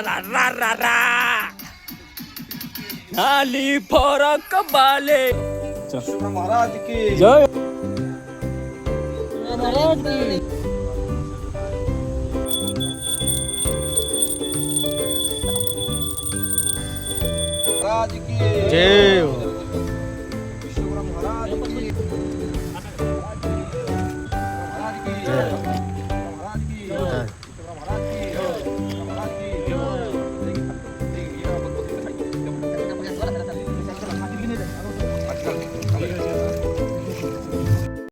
रा रा रा रा नाली फरक बाले महाराज की जय महाराज की जय विश्वकर्मा महाराज की